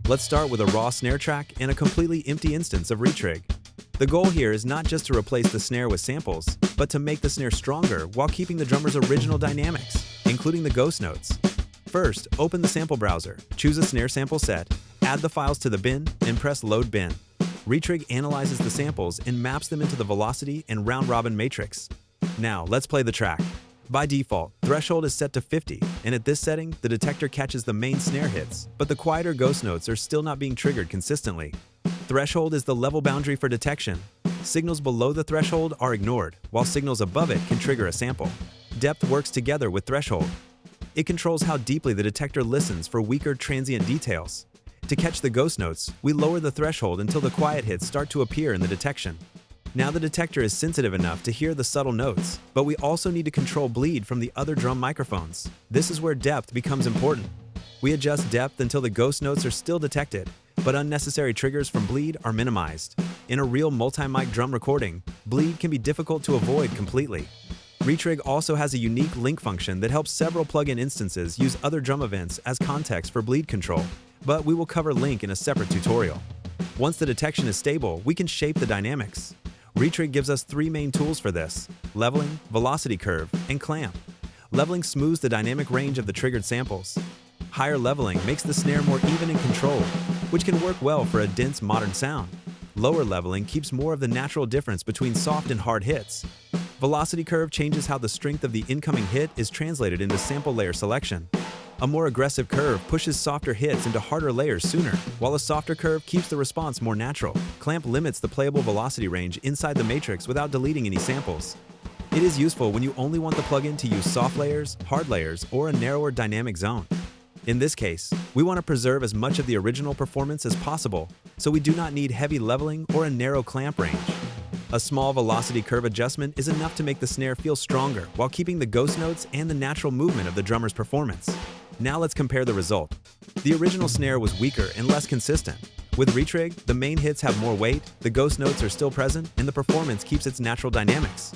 Let's start with a raw snare track and a completely empty instance of retrig. The goal here is not just to replace the snare with samples, but to make the snare stronger while keeping the drummer's original dynamics, including the ghost notes. First, open the sample browser, choose a snare sample set, add the files to the bin, and press Load Bin. Retrig analyzes the samples and maps them into the velocity and round-robin matrix. Now, let's play the track. By default, threshold is set to 50, and at this setting, the detector catches the main snare hits, but the quieter ghost notes are still not being triggered consistently. Threshold is the level boundary for detection. Signals below the threshold are ignored, while signals above it can trigger a sample. Depth works together with threshold. It controls how deeply the detector listens for weaker transient details. To catch the ghost notes, we lower the threshold until the quiet hits start to appear in the detection. Now the detector is sensitive enough to hear the subtle notes, but we also need to control bleed from the other drum microphones. This is where depth becomes important. We adjust depth until the ghost notes are still detected, but unnecessary triggers from bleed are minimized. In a real multi-mic drum recording, bleed can be difficult to avoid completely. Retrig also has a unique link function that helps several plugin instances use other drum events as context for bleed control, but we will cover link in a separate tutorial. Once the detection is stable, we can shape the dynamics. Retrig gives us three main tools for this: leveling, velocity curve, and clamp. Leveling smooths the dynamic range of the triggered samples. Higher leveling makes the snare more even and controlled, which can work well for a dense modern sound. Lower leveling keeps more of the natural difference between soft and hard hits. Velocity curve changes how the strength of the incoming hit is translated into sample layer selection. A more aggressive curve pushes softer hits into harder layers sooner, while a softer curve keeps the response more natural. Clamp limits the playable velocity range inside the matrix without deleting any samples. It is useful when you only want the plugin to use soft layers, hard layers, or a narrower dynamic zone. In this case, we want to preserve as much of the original performance as possible, so we do not need heavy leveling or a narrow clamp range. A small velocity curve adjustment is enough to make the snare feel stronger while keeping the ghost notes and the natural movement of the drummer's performance. Now let's compare the result. The original snare was weaker and less consistent. With retrig, the main hits have more weight, the ghost notes are still present, and the performance keeps its natural dynamics.